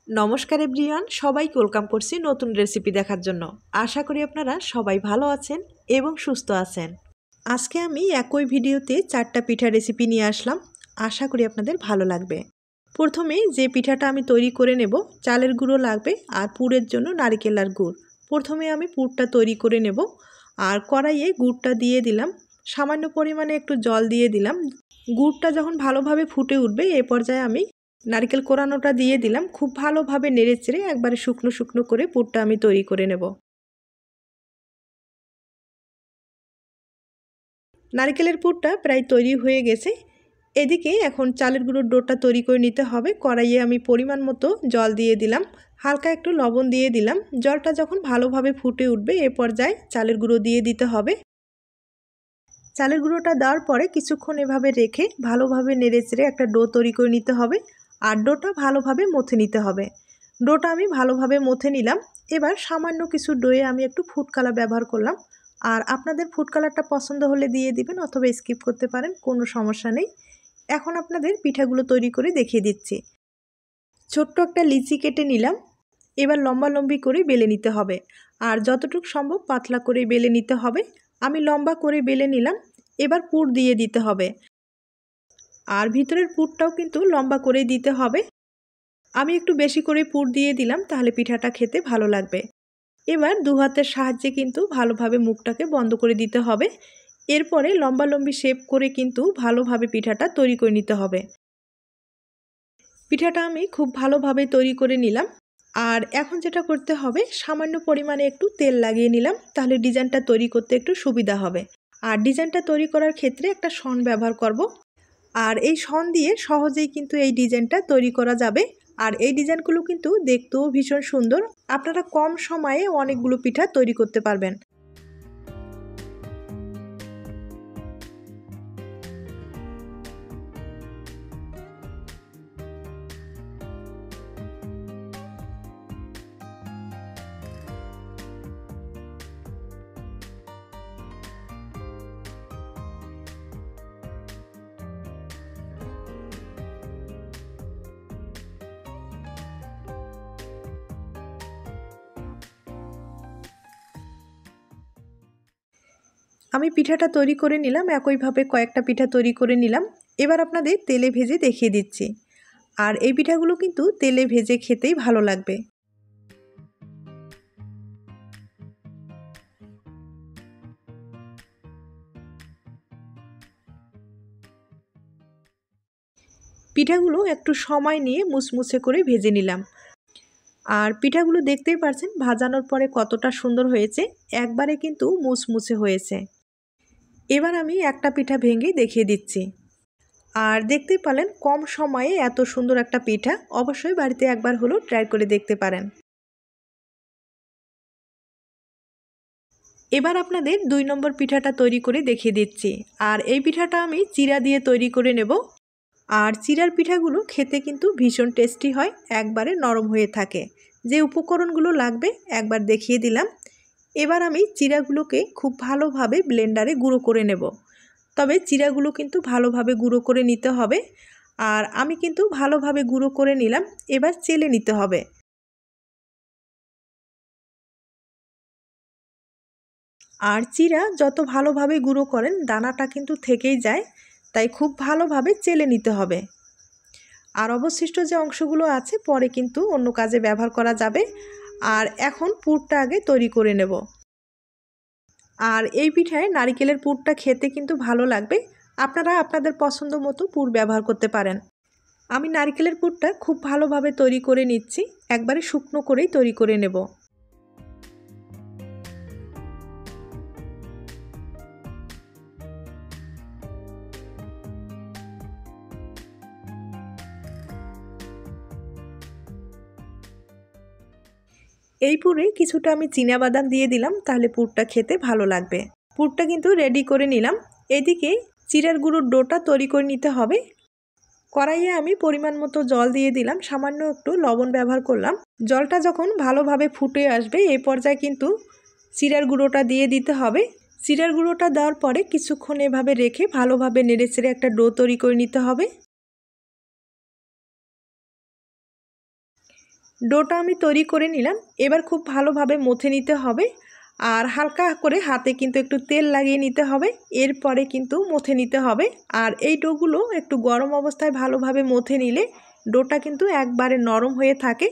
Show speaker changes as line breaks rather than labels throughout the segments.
নমস্কার এভরিওয়ান, সবাইকে ওয়েলকাম করছি নতুন রেসিপি দেখার জন্য। আশা করি আপনারা সবাই ভালো আছেন এবং সুস্থ আছেন। আজকে আমি একই ভিডিওতে 4টা পিঠা রেসিপি নিয়ে আসলাম। আশা করি আপনাদের ভালো লাগবে। প্রথমে যে পিঠাটা আমি তৈরি করে নেব, চালের গুঁড়ো লাগবে আর পুরের জন্য নারকেলের গুড়। প্রথমে আমি পুরটা তৈরি করে নেব আর কড়াইয়ে গুড়টা দিয়ে দিলাম, সামান্য পরিমাণে একটু জল দিয়ে দিলাম। গুড়টা যখন ভালোভাবে ফুটে উঠবে এ পর্যায়ে আমি নারকেল কোরানোটা দিয়ে দিলাম। খুব ভালোভাবে নেড়েচেড়ে একবারে শুকনো শুকনো করে পুরটা আমি তৈরি করে নেব। নারকেলের পুরটা প্রায় তৈরি হয়ে গেছে। এদিকে এখন চালের গুঁড়োর ডোটা তৈরি করে নিতে হবে। কড়াইয়ে আমি পরিমাণ মতো জল দিয়ে দিলাম, হালকা একটু লবণ দিয়ে দিলাম। জলটা যখন ভালোভাবে ফুটে উঠবে এ পর্যায়ে চালের গুঁড়ো দিয়ে দিতে হবে। চালের গুঁড়োটা দেওয়ার পরে কিছুক্ষণ এভাবে রেখে ভালোভাবে নেড়েচেড়ে একটা ডো তৈরি করে নিতে হবে আর ডোটা ভালোভাবে মথে নিতে হবে। ডোটা আমি ভালোভাবে মথে নিলাম। এবার সামান্য কিছু ডোয়ে আমি একটু ফুড কালার ব্যবহার করলাম। আর আপনাদের ফুড কালারটা পছন্দ হলে দিয়ে দিবেন অথবা স্কিপ করতে পারেন, কোনো সমস্যা নেই। এখন আপনাদের পিঠাগুলো তৈরি করে দেখিয়ে দিচ্ছি। ছোট্ট একটা লিচি কেটে নিলাম। এবার লম্বালম্বি করে বেলে নিতে হবে আর যতটুকু সম্ভব পাতলা করে বেলে নিতে হবে। আমি লম্বা করে বেলে নিলাম। এবার পুর দিয়ে দিতে হবে আর ভিতরের পুরটাও কিন্তু লম্বা করেই দিতে হবে। আমি একটু বেশি করে পুর দিয়ে দিলাম, তাহলে পিঠাটা খেতে ভালো লাগবে। এবার দু হাতের সাহায্যে কিন্তু ভালোভাবে মুখটাকে বন্ধ করে দিতে হবে। এরপরে লম্বালম্বি শেপ করে কিন্তু ভালোভাবে পিঠাটা তৈরি করে নিতে হবে। পিঠাটা আমি খুব ভালোভাবে তৈরি করে নিলাম। আর এখন যেটা করতে হবে, সামান্য পরিমাণে একটু তেল লাগিয়ে নিলাম, তাহলে ডিজাইনটা তৈরি করতে একটু সুবিধা হবে। আর ডিজাইনটা তৈরি করার ক্ষেত্রে একটা শন ব্যবহার করব। আর এই শন দিয়ে সহজেই কিন্তু এই ডিজাইনটা তৈরি করা যাবে। আর এই ডিজাইনগুলো কিন্তু দেখতেও ভীষণ সুন্দর। আপনারা কম সময়ে অনেকগুলো পিঠা তৈরি করতে পারবেন। আমি পিঠাটা তৈরি করে নিলাম, একইভাবে কয়েকটা পিঠা তৈরি করে নিলাম। এবার আপনাদের তেলে ভেজে দেখিয়ে দিচ্ছি। আর এই পিঠাগুলো কিন্তু তেলে ভেজে খেতেই ভালো লাগবে। পিঠাগুলো একটু সময় নিয়ে মুচমুচে করে ভেজে নিলাম। আর পিঠাগুলো দেখতেই পারছেন ভাজানোর পরে কতটা সুন্দর হয়েছে, একবারে কিন্তু মুচমুচে হয়েছে। এবার আমি একটা পিঠা ভেঙে দেখিয়ে দিচ্ছি। আর দেখতেই পেলেন কম সময়ে এত সুন্দর একটা পিঠা, অবশ্যই বাড়িতে একবার হলেও ট্রাই করে দেখতে পারেন। এবার আপনাদের 2 নম্বর পিঠাটা তৈরি করে দেখিয়ে দিচ্ছি। আর এই পিঠাটা আমি চিড়া দিয়ে তৈরি করে নেব। আর চিড়ার পিঠাগুলো খেতে কিন্তু ভীষণ টেস্টি হয়, একবারে নরম হয়ে থাকে। যে উপকরণগুলো লাগবে একবার দেখিয়ে দিলাম। এবার আমি চিড়াগুলোকে খুব ভালোভাবে ব্লেন্ডারে গুঁড়ো করে নেব। তবে চিড়াগুলো কিন্তু ভালোভাবে গুঁড়ো করে নিতে হবে। আর আমি কিন্তু ভালোভাবে গুঁড়ো করে নিলাম। এবার চেলে নিতে হবে। আর চিড়া যত ভালোভাবে গুঁড়ো করেন দানাটা কিন্তু থেকেই যায়, তাই খুব ভালোভাবে চেলে নিতে হবে। আর অবশিষ্ট যে অংশগুলো আছে পরে কিন্তু অন্য কাজে ব্যবহার করা যাবে। আর এখন পুরটা আগে তৈরি করে নেব। আর এই পিঠায় নারকেলের পুরটা খেতে কিন্তু ভালো লাগবে। আপনারা আপনাদের পছন্দ মতো পুর ব্যবহার করতে পারেন। আমি নারকেলের পুরটা খুব ভালোভাবে তৈরি করে নিচ্ছি, একবারে শুকনো করেই তৈরি করে নেব। এই পুরে কিছুটা আমি চীনাবাদাম দিয়ে দিলাম, তাহলে পুরটা খেতে ভালো লাগবে। পুরটা কিন্তু রেডি করে নিলাম। এদিকে চিড়ার গুঁড়োর ডোটা তৈরি করে নিতে হবে। কড়াইয়ে আমি পরিমাণ মতো জল দিয়ে দিলাম, সামান্য একটু লবণ ব্যবহার করলাম। জলটা যখন ভালোভাবে ফুটে আসবে এই পর্যায়ে কিন্তু চিড়ার গুঁড়োটা দিয়ে দিতে হবে। চিড়ার গুঁড়োটা দেওয়ার পরে কিছুক্ষণ এভাবে রেখে ভালোভাবে নেড়েচেড়ে একটা ডো তৈরি করে নিতে হবে। ডোটা আমি তৈরি করে নিলাম। এবার খুব ভালোভাবে মথে নিতে হবে আর হালকা করে হাতে কিন্তু একটু তেল লাগিয়ে নিতে হবে, এরপরে কিন্তু মথে নিতে হবে। আর এই ডোগুলো একটু গরম অবস্থায় ভালোভাবে মথে নিলে ডোটা কিন্তু একবারে নরম হয়ে থাকে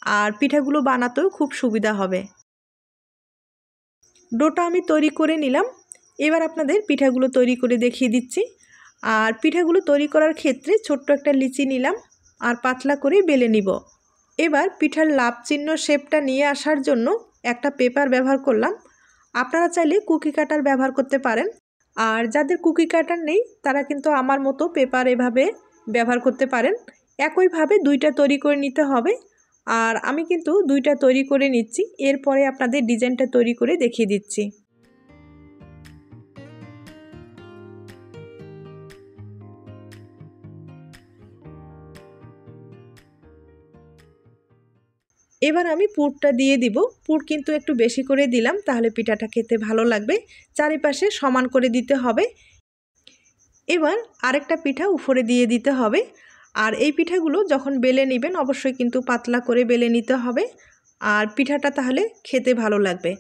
আর পিঠাগুলো বানাতেও খুব সুবিধা হবে। ডোটা আমি তৈরি করে নিলাম। এবার আপনাদের পিঠাগুলো তৈরি করে দেখিয়ে দিচ্ছি। আর পিঠাগুলো তৈরি করার ক্ষেত্রে ছোট্ট একটা লিচি নিলাম আর পাতলা করে বেলে নিব। এবার পিঠার লাভ চিহ্ন শেপটা নিয়ে আসার জন্য একটা পেপার ব্যবহার করলাম। আপনারা চাইলে কুকি কাটার ব্যবহার করতে পারেন, আর যাদের কুকি কাটার নেই তারা কিন্তু আমার মতো পেপার এভাবে ব্যবহার করতে পারেন। একইভাবে দুইটা তৈরি করে নিতে হবে। আর আমি কিন্তু দুইটা তৈরি করে নিচ্ছি, এরপরে আপনাদের ডিজাইনটা তৈরি করে দেখিয়ে দিচ্ছি। এবার আমি পুরটা দিয়ে দিব। পুর কিন্তু একটু বেশি করে দিলাম, তাহলে পিঠাটা খেতে ভালো লাগবে। চারিপাশে সমান করে দিতে হবে। এবার আরেকটা পিঠা উপরে দিয়ে দিতে হবে। আর এই পিঠাগুলো যখন বেলে নেবেন অবশ্যই কিন্তু পাতলা করে বেলে নিতে হবে, আর পিঠাটা তাহলে খেতে ভালো লাগবে।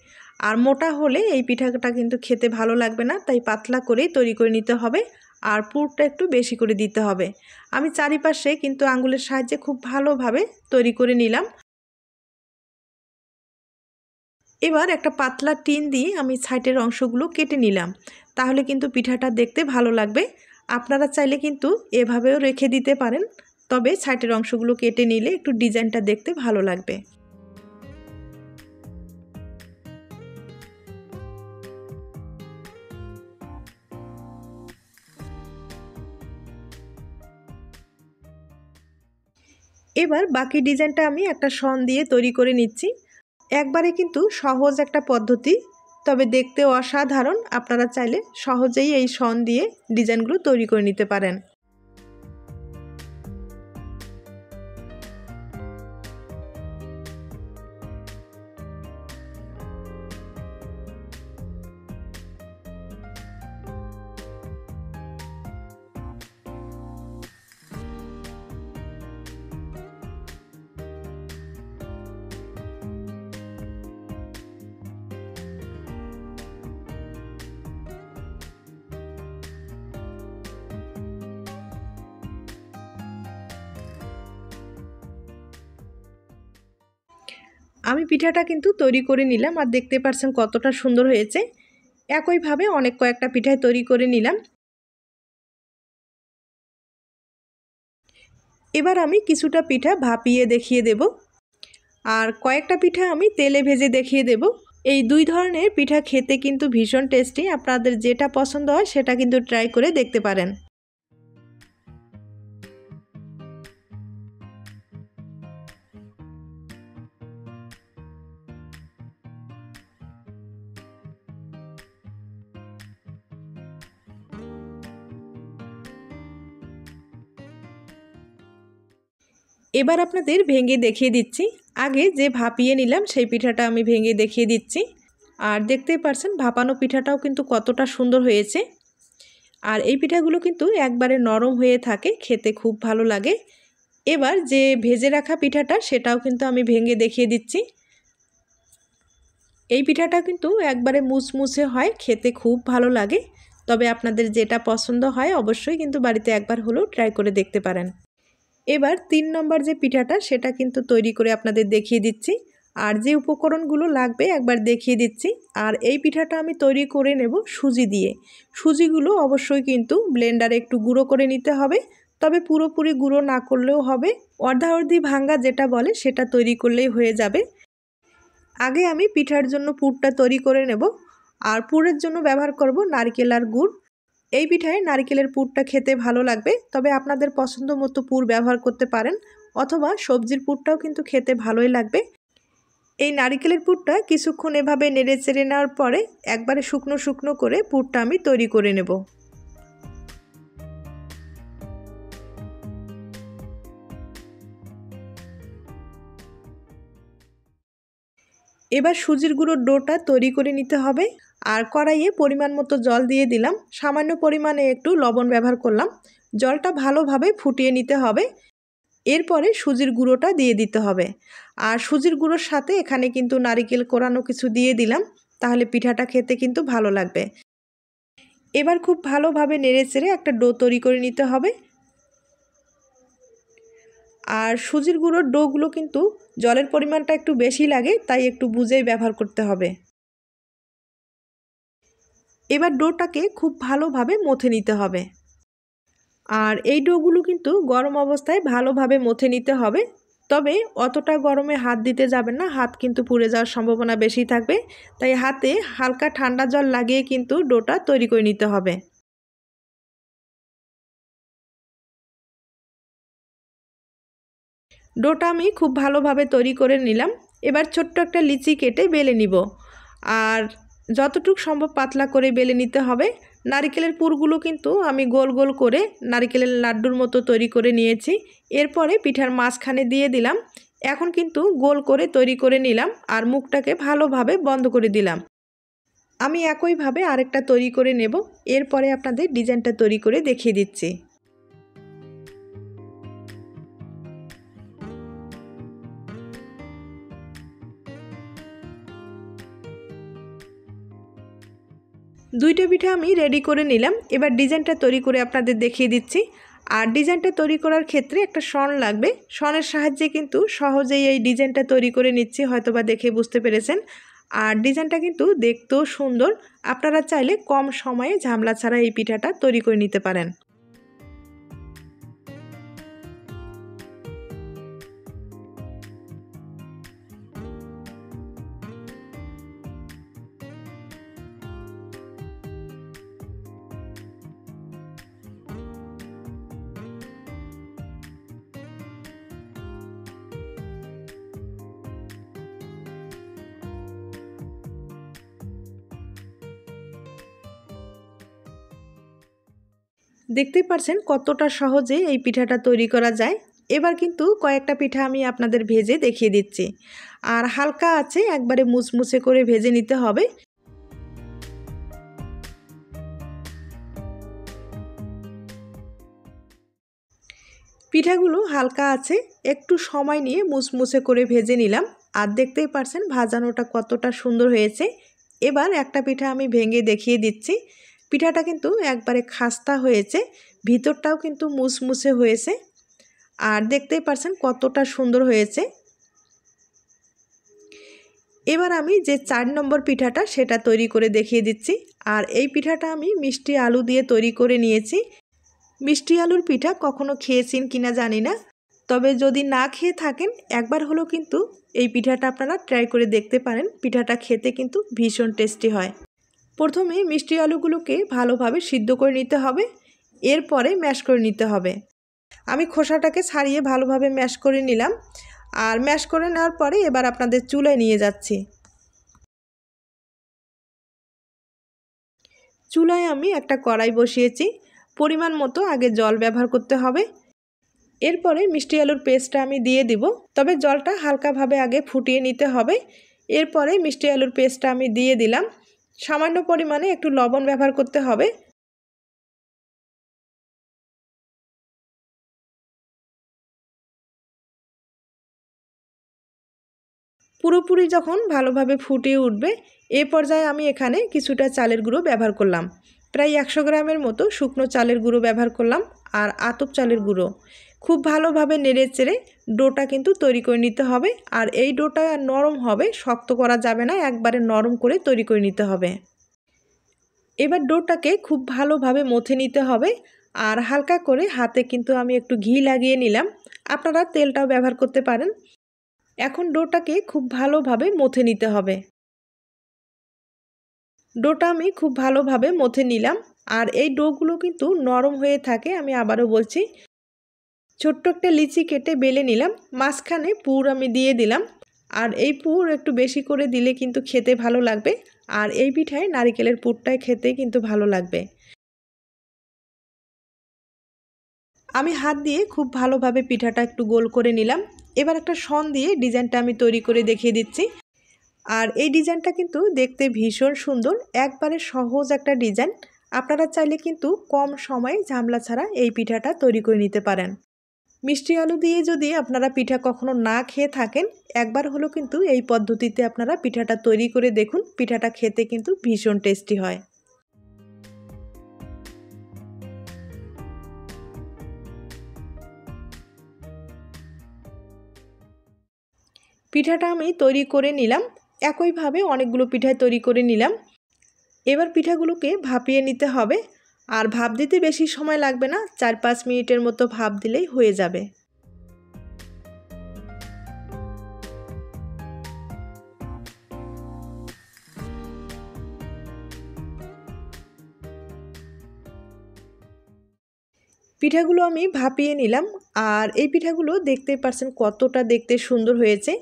আর মোটা হলে এই পিঠাটা কিন্তু খেতে ভালো লাগবে না, তাই পাতলা করেই তৈরি করে নিতে হবে। আর পুরটা একটু বেশি করে দিতে হবে। আমি চারিপাশে কিন্তু আঙ্গুলের সাহায্যে খুব ভালোভাবে তৈরি করে নিলাম। এবার একটা পাতলা টিন দিয়ে আমি সাইডের অংশগুলো কেটে নিলাম, তাহলে কিন্তু পিঠাটা দেখতে ভালো লাগবে। আপনারা চাইলে কিন্তু এভাবেও রেখে দিতে পারেন, তবে সাইডের অংশগুলো কেটে নিলে একটু ডিজাইনটা দেখতে ভালো লাগবে। এবার বাকি ডিজাইনটা আমি একটা শন দিয়ে তৈরি করে নিচ্ছি। একবারে কিন্তু সহজ একটা পদ্ধতি, তবে দেখতেও অসাধারণ। আপনারা চাইলে সহজেই এই শন দিয়ে ডিজাইনগুলো তৈরি করে নিতে পারেন। আমি পিঠাটা কিন্তু তৈরি করে নিলাম, আর দেখতে পাচ্ছেন কতটা সুন্দর হয়েছে। একইভাবে অনেক কয়েকটা পিঠাই তৈরি করে নিলাম। এবার আমি কিছুটা পিঠা ভাপিয়ে দেখিয়ে দেব, আর কয়েকটা পিঠা আমি তেলে ভেজে দেখিয়ে দেব। এই দুই ধরনের পিঠা খেতে কিন্তু ভীষণ টেস্টি। আপনাদের যেটা পছন্দ হয় সেটা কিন্তু ট্রাই করে দেখতে পারেন। এবার আপনাদের ভেঙে দেখিয়ে দিচ্ছি। আগে যে ভাপিয়ে নিলাম সেই পিঠাটা আমি ভেঙে দেখিয়ে দিচ্ছি। আর দেখতেই পারছেন ভাপানো পিঠাটাও কিন্তু কতটা সুন্দর হয়েছে। আর এই পিঠাগুলো কিন্তু একবারে নরম হয়ে থাকে, খেতে খুব ভালো লাগে। এবার যে ভেজে রাখা পিঠাটা সেটাও কিন্তু আমি ভেঙে দেখিয়ে দিচ্ছি। এই পিঠাটা কিন্তু একবারে মুচমুচে হয়, খেতে খুব ভালো লাগে। তবে আপনাদের যেটা পছন্দ হয় অবশ্যই কিন্তু বাড়িতে একবার হলেও ট্রাই করে দেখতে পারেন। এবার 3 নম্বর যে পিঠাটা সেটা কিন্তু তৈরি করে আপনাদের দেখিয়ে দিচ্ছি। আর যে উপকরণগুলো লাগবে একবার দেখিয়ে দিচ্ছি। আর এই পিঠাটা আমি তৈরি করে নেব সুজি দিয়ে। সুজিগুলো অবশ্যই কিন্তু ব্লেন্ডারে একটু গুঁড়ো করে নিতে হবে, তবে পুরোপুরি গুঁড়ো না করলেও হবে। অর্ধাঅর্ধি ভাঙ্গা যেটা বলে সেটা তৈরি করলেই হয়ে যাবে। আগে আমি পিঠার জন্য পুরটা তৈরি করে নেব। আর পুরের জন্য ব্যবহার করব নারকেল আর গুড়। এই পিঠায় নারকেলের পুরটা খেতে ভালো লাগবে, তবে আপনাদের পছন্দ মতো পুর ব্যবহার করতে পারেন, অথবা সবজির পুরটাও কিন্তু খেতে ভালোই লাগবে। এই নারকেলের পুরটা কিছুক্ষণ এভাবে নেড়ে চেড়ে নেওয়ার পরে একবারে শুকনো শুকনো করে পুরটা আমি তৈরি করে নেব। এবার সুজির গুঁড়োর ডোটা তৈরি করে নিতে হবে। আর কড়াইয়ে পরিমাণ মতো জল দিয়ে দিলাম, সামান্য পরিমাণে একটু লবণ ব্যবহার করলাম। জলটা ভালোভাবে ফুটিয়ে নিতে হবে। এরপরে সুজির গুঁড়োটা দিয়ে দিতে হবে। আর সুজির গুঁড়োর সাথে এখানে কিন্তু নারিকেল কোরানো কিছু দিয়ে দিলাম, তাহলে পিঠাটা খেতে কিন্তু ভালো লাগবে। এবার খুব ভালোভাবে নেড়েচেড়ে একটা ডো তৈরি করে নিতে হবে। আর সুজির গুঁড়োর ডোগুলো কিন্তু জলের পরিমাণটা একটু বেশি লাগে, তাই একটু বুঝেই ব্যবহার করতে হবে। এবার ডোটাকে খুব ভালোভাবে মথে নিতে হবে। আর এই ডোগুলো কিন্তু গরম অবস্থায় ভালোভাবে মথে নিতে হবে, তবে অতটা গরমে হাত দিতে যাবেন না, হাত কিন্তু পুড়ে যাওয়ার সম্ভাবনা বেশি থাকবে। তাই হাতে হালকা ঠান্ডা জল লাগিয়ে কিন্তু ডোটা তৈরি করে নিতে হবে। ডোটা আমি খুব ভালোভাবে তৈরি করে নিলাম। এবার ছোট্ট একটা লিচি কেটে বেলে নিব, আর যতটুকু সম্ভব পাতলা করে বেলে নিতে হবে। নারকেলের পুরগুলো কিন্তু আমি গোল গোল করে নারকেলের লাড্ডুর মতো তৈরি করে নিয়েছি। এরপরে পিঠার মাঝখানে দিয়ে দিলাম। এখন কিন্তু গোল করে তৈরি করে নিলাম আর মুখটাকে ভালোভাবে বন্ধ করে দিলাম। আমি একইভাবে আরেকটা তৈরি করে নেব, এরপরে আপনাদের ডিজাইনটা তৈরি করে দেখিয়ে দিচ্ছি। দুইটা পিঠা আমি রেডি করে নিলাম। এবার ডিজাইনটা তৈরি করে আপনাদের দেখিয়ে দিচ্ছি। আর ডিজাইনটা তৈরি করার ক্ষেত্রে একটা শন লাগবে, শনের সাহায্যে কিন্তু সহজেই এই ডিজাইনটা তৈরি করে নিচ্ছি, হয়তোবা দেখে বুঝতে পেরেছেন। আর ডিজাইনটা কিন্তু দেখতেও সুন্দর। আপনারা চাইলে কম সময়ে ঝামেলা ছাড়া এই পিঠাটা তৈরি করে নিতে পারেন। দেখতেই পারছেন কতটা সহজে এই পিঠাটা তৈরি করা যায়। এবার কিন্তু কয়েকটা পিঠা আমি আপনাদের ভেজে দেখিয়ে দিচ্ছি। আর হালকা আছে একবারে মুচমুচে করে ভেজে নিতে হবে। পিঠাগুলো হালকা আছে একটু সময় নিয়ে মুচমুচে করে ভেজে নিলাম। আর দেখতেই পারছেন ভাজানোটা কতটা সুন্দর হয়েছে। এবার একটা পিঠা আমি ভেঙে দেখিয়ে দিচ্ছি। পিঠাটা কিন্তু একবারে খাস্তা হয়েছে, ভিতরটাও কিন্তু মুচমুচে হয়েছে। আর দেখতেই পারছেন কতটা সুন্দর হয়েছে। এবার আমি যে 4 নম্বর পিঠাটা সেটা তৈরি করে দেখিয়ে দিচ্ছি। আর এই পিঠাটা আমি মিষ্টি আলু দিয়ে তৈরি করে নিয়েছি। মিষ্টি আলুর পিঠা কখনো খেয়েছেন কিনা জানি না, তবে যদি না খেয়ে থাকেন একবার হলেও কিন্তু এই পিঠাটা আপনারা ট্রাই করে দেখতে পারেন। পিঠাটা খেতে কিন্তু ভীষণ টেস্টি হয়। প্রথমে মিষ্টি আলুগুলোকে ভালোভাবে সিদ্ধ করে নিতে হবে, এরপরে ম্যাশ করে নিতে হবে। আমি খোসাটাকে ছাড়িয়ে ভালোভাবে ম্যাশ করে নিলাম। আর ম্যাশ করে নেওয়ার পরে এবার আপনাদের চুলায় নিয়ে যাচ্ছি। চুলায় আমি একটা কড়াই বসিয়েছি, পরিমাণ মতো আগে জল ব্যবহার করতে হবে। এরপরে মিষ্টি আলুর পেস্টটা আমি দিয়ে দিব, তবে জলটা হালকাভাবে আগে ফুটিয়ে নিতে হবে। এরপরে মিষ্টি আলুর পেস্টটা আমি দিয়ে দিলাম। সামান্য পরিমাণে একটু লবণ ব্যবহার করতে হবে। পুরোপুরি যখন ভালোভাবে ফুটিয়ে উঠবে এ পর্যায়ে আমি এখানে কিছুটা চালের গুঁড়ো ব্যবহার করলাম। প্রায় 100 গ্রামের মতো শুকনো চালের গুঁড়ো ব্যবহার করলাম আর আতপ চালের গুঁড়ো। খুব ভালোভাবে নেড়েচেড়ে ডোটা কিন্তু তৈরি করে নিতে হবে। আর এই ডোটা নরম হবে, শক্ত করা যাবে না, একবারে নরম করে তৈরি করে নিতে হবে। এবার ডোটাকে খুব ভালোভাবে মথে নিতে হবে। আর হালকা করে হাতে কিন্তু আমি একটু ঘি লাগিয়ে নিলাম, আপনারা তেলটাও ব্যবহার করতে পারেন। এখন ডোটাকে খুব ভালোভাবে মথে নিতে হবে। ডোটা আমি খুব ভালোভাবে মথে নিলাম। আর এই ডোগুলো কিন্তু নরম হয়ে থাকে, আমি আবারও বলছি। ছোট্ট একটা লিচি কেটে বেলে নিলাম, মাঝখানে পুর আমি দিয়ে দিলাম। আর এই পুর একটু বেশি করে দিলে কিন্তু খেতে ভালো লাগবে। আর এই পিঠায় নারকেলের পুরটাই খেতে কিন্তু ভালো লাগবে। আমি হাত দিয়ে খুব ভালোভাবে পিঠাটা একটু গোল করে নিলাম। এবার একটা শন দিয়ে ডিজাইনটা আমি তৈরি করে দেখিয়ে দিচ্ছি। আর এই ডিজাইনটা কিন্তু দেখতে ভীষণ সুন্দর, একবারে সহজ একটা ডিজাইন। আপনারা চাইলে কিন্তু কম সময়ে ঝামেলা ছাড়া এই পিঠাটা তৈরি করে নিতে পারেন। মিষ্টি আলু দিয়ে যদি আপনারা পিঠা কখনো না খেয়ে থাকেন, একবার হলো কিন্তু এই পদ্ধতিতে আপনারা পিঠাটা তৈরি করে দেখুন। পিঠাটা খেতে কিন্তু ভীষণ টেস্টি হয়। পিঠাটা আমি তৈরি করে নিলাম। একইভাবে অনেকগুলো পিঠাই তৈরি করে নিলাম। এবার পিঠাগুলোকে ভাপিয়ে নিতে হবে। আর ভাপ দিতে বেশি সময় লাগবে না, 4-5 মিনিটের মতো ভাপ দিলেই হয়ে যাবে। পিঠাগুলো আমি ভাপিয়ে নিলাম। আর এই পিঠাগুলো দেখতেই পারছেন কতটা দেখতে সুন্দর হয়েছে।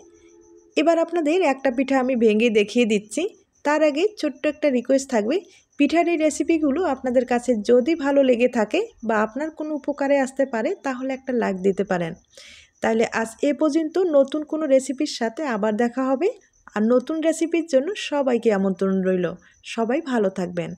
এবার আপনাদের একটা পিঠা আমি ভেঙে দেখিয়ে দিচ্ছি। তার আগে ছোট্ট একটা রিকোয়েস্ট থাকবে, পিঠার এই রেসিপিগুলো আপনাদের কাছে যদি ভালো লেগে থাকে বা আপনার কোনো উপকারে আসতে পারে, তাহলে একটা লাইক দিতে পারেন। তাহলে আজ এ পর্যন্ত, নতুন কোনো রেসিপির সাথে আবার দেখা হবে। আর নতুন রেসিপির জন্য সবাইকে আমন্ত্রণ রইল। সবাই ভালো থাকবেন।